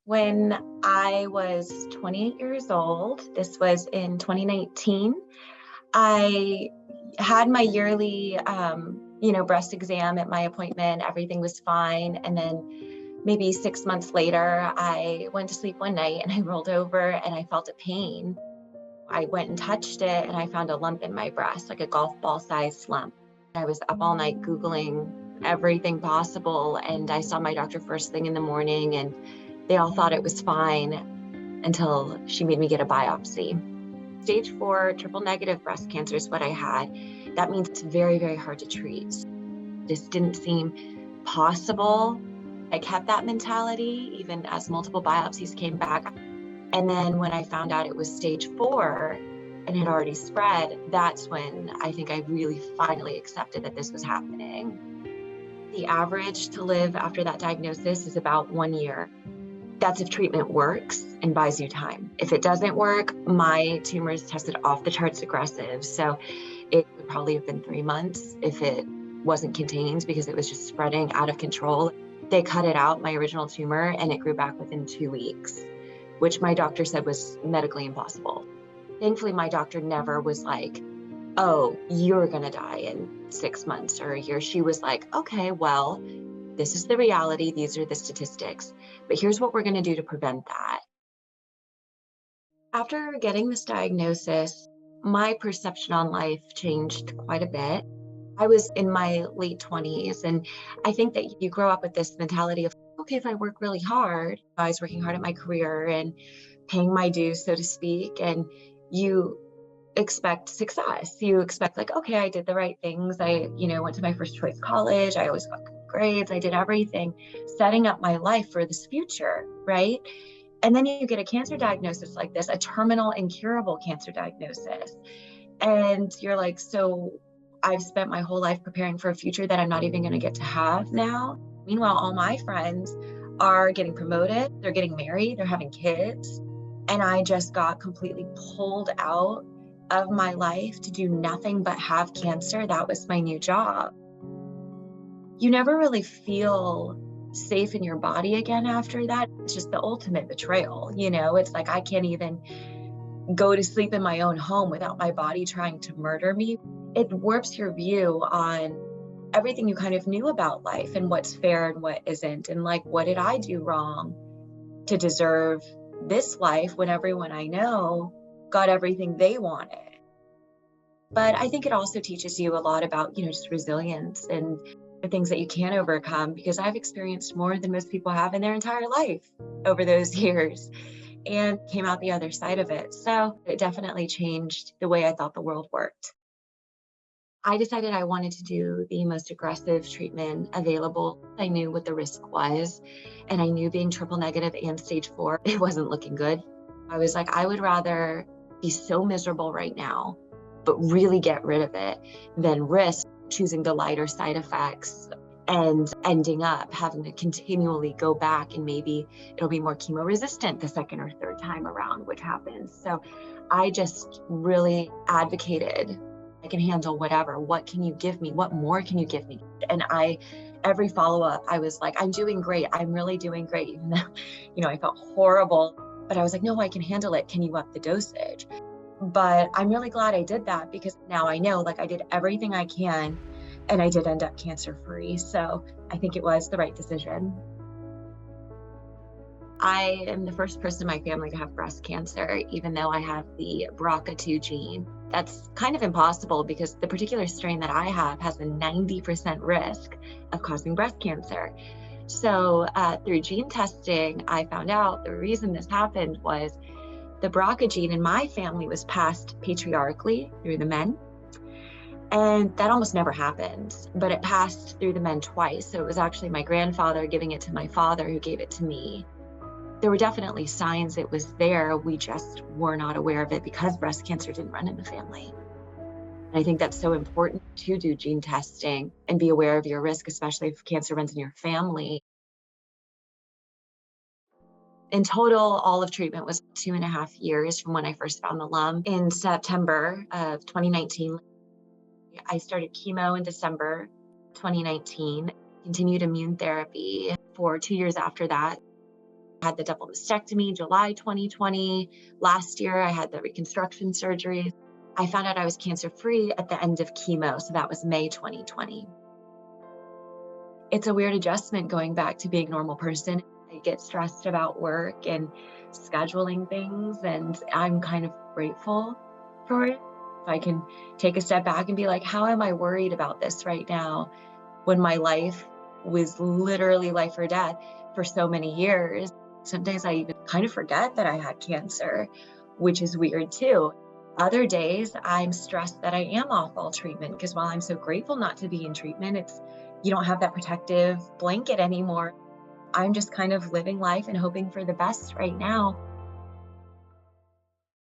When I was 28 years old, this was in 2019, I had my yearly, breast exam at my appointment. Everything was fine. And then maybe 6 months later, I went to sleep one night and I rolled over and I felt a pain. I went and touched it and I found a lump in my breast, like a golf ball sized lump. I was up all night Googling everything possible, and I saw my doctor first thing in the morning, and they all thought it was fine until she made me get a biopsy. Stage 4 triple negative breast cancer is what I had. That means it's very, very hard to treat. This didn't seem possible. I kept that mentality even as multiple biopsies came back. And then when I found out it was stage 4 and had already spread, that's when I think I really finally accepted that this was happening. The average to live after that diagnosis is about 1 year. That's if treatment works and buys you time. If it doesn't work, my tumors tested off the charts aggressive. So it would probably have been 3 months if it wasn't contained, because it was just spreading out of control. They cut it out, my original tumor, and it grew back within 2 weeks, which my doctor said was medically impossible. Thankfully, my doctor never was like, oh, you're gonna die in 6 months or a year. She was like, okay, well, this is the reality. These are the statistics, but here's what we're gonna do to prevent that. After getting this diagnosis, my perception on life changed quite a bit. I was in my late 20s, and I think that you grow up with this mentality of, okay, if I work really hard, I was working hard at my career and paying my dues, so to speak, and you expect success. You expect, like, okay, I did the right things. I, went to my first choice college. I always got good grades. I did everything, setting up my life for this future, right? And then you get a cancer diagnosis like this, a terminal incurable cancer diagnosis. And you're like, so I've spent my whole life preparing for a future that I'm not even going to get to have now. Meanwhile, all my friends are getting promoted, they're getting married, they're having kids. And I just got completely pulled out of my life to do nothing but have cancer. That was my new job. You never really feel safe in your body again after that. It's just the ultimate betrayal. It's like I can't even go to sleep in my own home without my body trying to murder me. It warps your view on everything you kind of knew about life and what's fair and what isn't. And like, what did I do wrong to deserve this life when everyone I know got everything they wanted? But I think it also teaches you a lot about, just resilience and the things that you can overcome, because I've experienced more than most people have in their entire life over those years and came out the other side of it. So it definitely changed the way I thought the world worked. I decided I wanted to do the most aggressive treatment available. I knew what the risk was, and I knew being triple negative and stage 4, it wasn't looking good. I was like, I would rather be so miserable right now, but really get rid of it, than risk choosing the lighter side effects and ending up having to continually go back, and maybe it'll be more chemo resistant the second or third time around, which happens. So I just really advocated, I can handle whatever. What can you give me? What more can you give me? And every follow-up, I was like, I'm doing great. I'm really doing great. Even though, I felt horrible, but I was like, no, I can handle it. Can you up the dosage? But I'm really glad I did that, because now I know, like, I did everything I can and I did end up cancer-free. So I think it was the right decision. I am the first person in my family to have breast cancer, even though I have the BRCA2 gene. That's kind of impossible because the particular strain that I have has a 90% risk of causing breast cancer. So through gene testing, I found out the reason this happened was the BRCA gene in my family was passed patriarchally through the men. And that almost never happens, but it passed through the men twice. So it was actually my grandfather giving it to my father, who gave it to me. There were definitely signs it was there. We just were not aware of it because breast cancer didn't run in the family. And I think that's so important to do gene testing and be aware of your risk, especially if cancer runs in your family. In total, all of treatment was 2.5 years from when I first found the lump in September of 2019. I started chemo in December 2019, continued immune therapy for 2 years after that. Had the double mastectomy July 2020. Last year, I had the reconstruction surgery. I found out I was cancer free at the end of chemo. So that was May 2020. It's a weird adjustment going back to being a normal person. I get stressed about work and scheduling things, and I'm kind of grateful for it. I can take a step back and be like, how am I worried about this right now when my life was literally life or death for so many years? Some days I even kind of forget that I had cancer, which is weird too. Other days I'm stressed that I am off all treatment because while I'm so grateful not to be in treatment, it's you don't have that protective blanket anymore. I'm just kind of living life and hoping for the best right now.